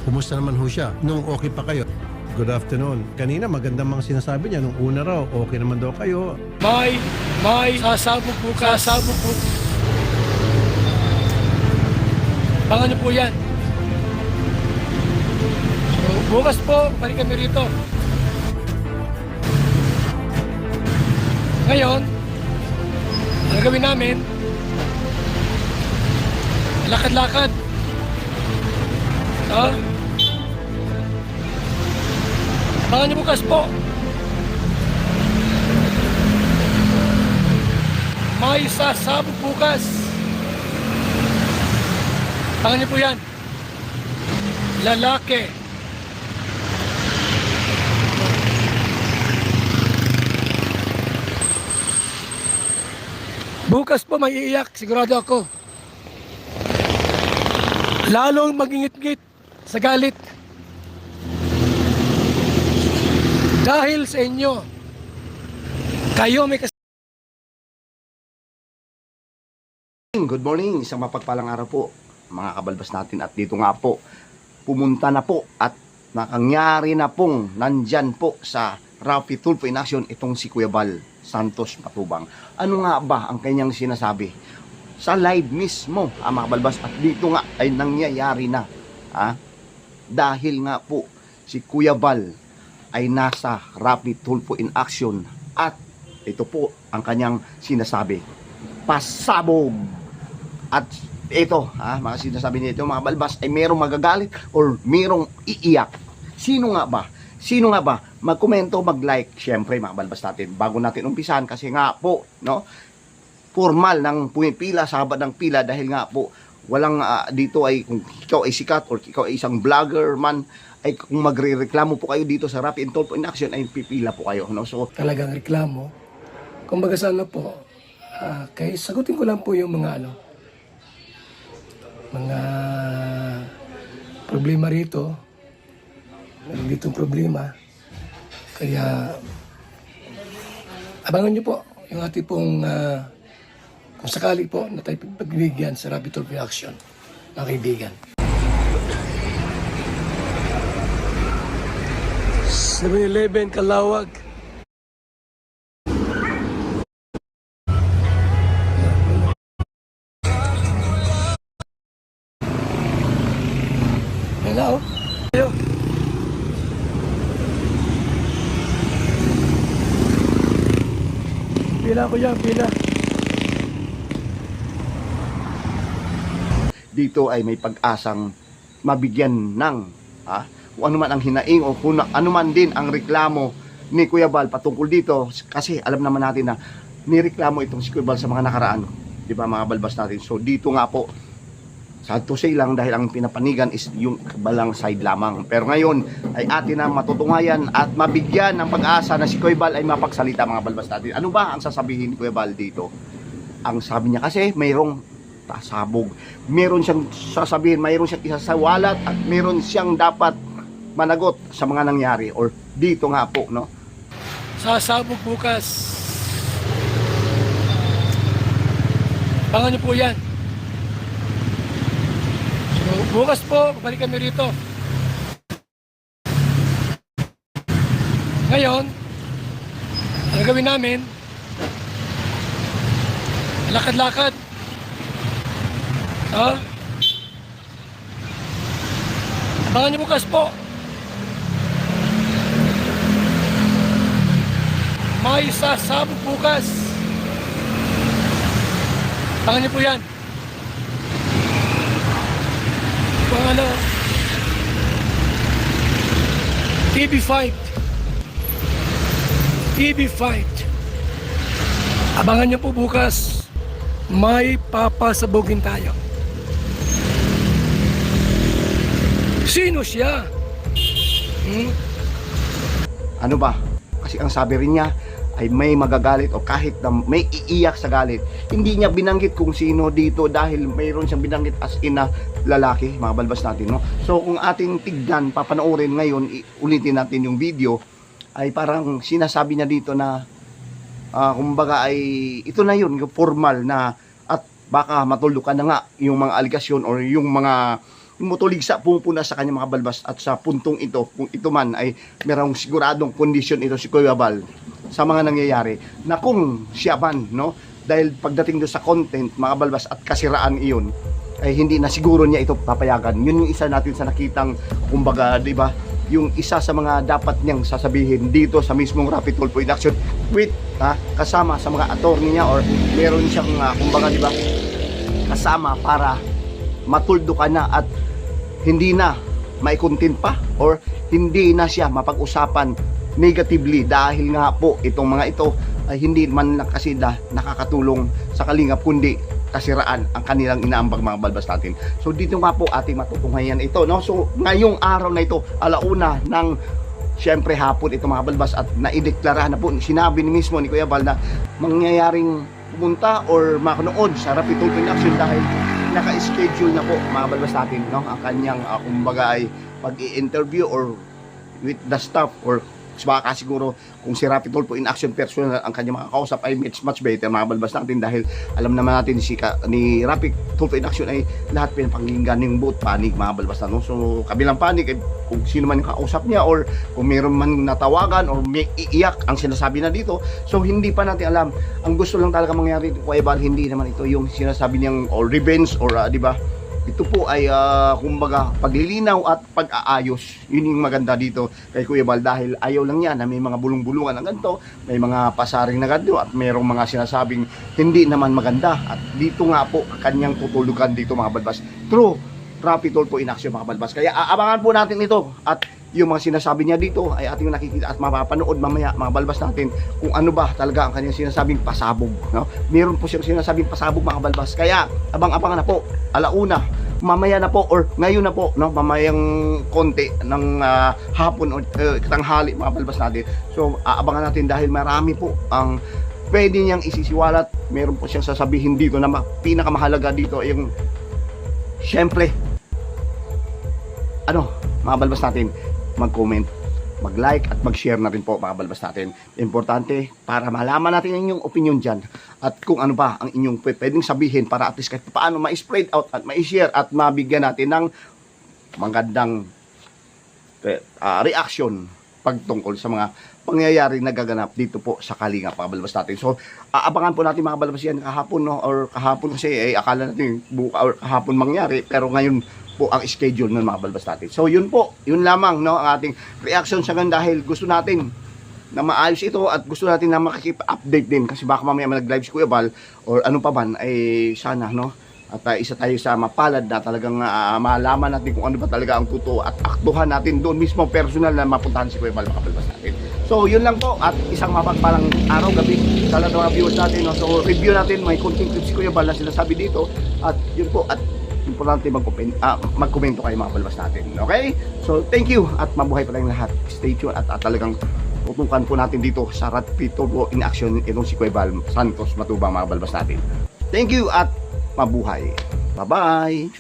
Kumusta naman ho siya? Nung okay pa kayo? Good afternoon. Kanina magandang mga sinasabi niya. Nung una raw, okay naman daw kayo. May sasabog bukas. Sasabog po. Bangan niyo po yan. So, bukas po, balik kami rito. Ngayon, ang gawin namin, lakad-lakad. Bangan niyo bukas po. May sasabog bukas. Bangan niyo po yan. Lalaki. Bukas po may iiyak, sigurado ako. Lalong magingit-ngit sa galit. Dahil sa inyo, kayo may Good morning, isang mapagpalang araw po mga kabalbas natin. At dito nga po, pumunta na po at nakangyari na pong nandyan po sa Rafi Tulfo in Action itong si Kuya Val Santos Matubang. Ano nga ba ang kanyang sinasabi? Sa live mismo, mga kabalbas, at dito nga ay nangyayari na. Dahil nga po si Kuya Val ay nasa Rafi Tulfo in Action at ito po ang kanyang sinasabi. Pasabog! At ito, mga sinasabi nito mga balbas, ay merong magagalit or merong iiyak. Sino nga ba? Sino nga ba? Magkomento, mag-like, syempre mga balbas natin. Bago natin umpisan kasi nga po, no? Formal ng pumipila, sa haba ng pila dahil nga po, walang dito ay kung ikaw ay sikat or ikaw ay isang vlogger man, ay kung magre-reklamo po kayo dito sa Rafi Tulfo in Action ay pipila po kayo, no? So, talagang reklamo. Kumbaga sana po, kaya sagutin ko lang po yung mga mga problema rito. Meron ditong problema. Kaya abangan nyo po yung ating pong kung sakali po na tayo pagbibigyan sa Rafi Tulfo in Action, mga kaibigan. 7-Eleven Kalawag. Hello. Hello. Pila ko yan, pila. dito ay may pag-asang mabigyan ng kung ano man ang hinaing o kung ano man din ang reklamo ni Kuya Val patungkol dito, kasi alam naman natin na nireklamo itong si Kuya Val sa mga nakaraan, di ba mga balbas natin. So dito nga po, sad to say lang, dahil ang pinapanigan is yung kabalang side lamang, pero ngayon ay atin na matutungayan at mabigyan ng pag-asa na si Kuya Val ay mapagsalita mga balbas natin. Ano ba ang sasabihin ni Kuya Val dito? Ang sabi niya kasi mayroong pasabog, meron siyang sasabihin, mayroon siyang isasawalat at meron siyang dapat managot sa mga nangyari or dito nga po, no? Sasabog bukas. Bangan niyo po yan. So, bukas po, balik kami rito. Ngayon, ang gawin namin, lakad-lakad. Abangan niyo bukas po. May sasabog bukas. Abangan niyo po yan. Pangalo, TV fight. TV fight. Abangan niyo po bukas. May papasabugin tayo. Sino siya? Ano ba? Kasi ang sabi rin niya ay may magagalit o kahit na may iiyak sa galit. Hindi niya binanggit kung sino dito dahil mayroon siyang binanggit as in na lalaki, mga balbas natin, no? So kung ating tignan, papanoorin ngayon, ulitin natin yung video, ay parang sinasabi niya dito na kumbaga ay ito na yun, yung formal na, at baka matuldukan na nga yung mga aligasyon or yung mga mutuligsa pumupuna sa kanyang mga balbas at sa puntong ito, kung ito man ay merong siguradong kondisyon ito si Kuya Bal sa mga nangyayari na kung siya man, no, dahil pagdating doon sa content, mga balbas at kasiraan iyon, ay hindi na siguro niya ito papayagan. Yun yung isa natin sa nakitang, kumbaga, di ba, yung isa sa mga dapat niyang sasabihin dito sa mismong Rapid Tulfo in Action with kasama sa mga attorney niya, or meron siyang kumbaga, di ba, kasama para matuldo ka na at hindi na maikontent pa or hindi na siya mapag-usapan negatively dahil nga po itong mga ito ay hindi man lang kasi nakakatulong sa kalingap kundi kasiraan ang kanilang inaambag mga balbas natin. So dito nga po ating matutunghayan ito, no? So ngayong araw na ito, alauna ng syempre hapon ito mga balbas, at naideklara na po, sinabi ni mismo ni Kuya Bal na mangyayaring pumunta or makanood sa Rapid Tulfo in Action dahil naka-schedule na po mga balbas natin, no? Ang kanyang kumbaga ay pag-i-interview or with the staff, or baka siguro kung si Rapid Tulfo in Action personal ang kanyang mga kausap ay much better mga balbas natin, dahil alam naman natin ni Rapid Tulfo in Action ay lahat pinapakinggan ng both panig mga balbas natin. So kabilang panig ay kung sino man yung kausap niya or kung mayroon man natawagan or may iiyak ang sinasabi na dito, so hindi pa natin alam. Ang gusto lang talaga mangyari Kuya Bal, hindi naman ito yung sinasabi niyang or revenge or di ba, ito po ay kumbaga paglilinaw at pag-aayos. Yun yung maganda dito kay Kuya Bal, dahil ayaw lang niya na may mga bulong-bulungan ng ganito, may mga pasaring na ganito at mayroong mga sinasabing hindi naman maganda. At dito nga po kanyang tutulugan dito mga balbas through Rapid Tulfo in Action mga balbas. Kaya aabangan po natin ito, at yung mga sinasabi niya dito ay ating nakikita at mapapanood mamaya mga balbas natin kung ano ba talaga ang kanyang sinasabing pasabog, no? Meron po siyang sinasabing pasabog mga balbas, kaya abang-abangan na po alauna mamaya na po or ngayon na po, no, mamayang konti ng hapon o tanghali mga balbas natin. So aabangan natin dahil marami po ang pwede niyang isisiwalat. Meron po siyang sasabihin dito na pinakamahalaga dito ay yung syempre mga balbas natin, mag-comment, mag-like at mag-share na rin po mga balbas natin. Importante para malaman natin ang inyong opinion dyan at kung ano ba ang inyong pwedeng sabihin para at least kahit paano ma-spread out at ma-share at mabigyan natin ng magandang reaction pagtungkol sa mga pangyayari na gaganap dito po sa Kalingap mga balbas natin. So aabangan po natin mga balbas yan kahapon, no? Or kahapon kasi akala natin buka or kahapon mangyari, pero ngayon po ang schedule ng mga balbas natin. So yun po, yun lamang, no, ang ating reaction sa ganun, dahil gusto natin na maayos ito at gusto natin na makikip-update din kasi baka mamaya mag-live si Kuya Bal or ano pa man ay sana, no, at isa tayo sa mapalad na talagang malaman natin kung ano ba talaga ang totoo at aktuhan natin doon mismo personal na mapuntahan si Kuya Bal mga balbas natin. So yun lang po, at isang mapagpalang araw gabi sa lahat ng mga viewers natin, no? So review natin, may konting clips si Kuya Bal na sinasabi dito, at yun po, at importante magkomento kayo mga balbas natin. Okay? So thank you at mabuhay pa tayong lahat. Stay tuned at talagang tutukan po natin dito sa Rapid Tulfo in Action itong si Kuya Bal Santos Matubang mga balbas natin. Thank you at mabuhay. Bye-bye!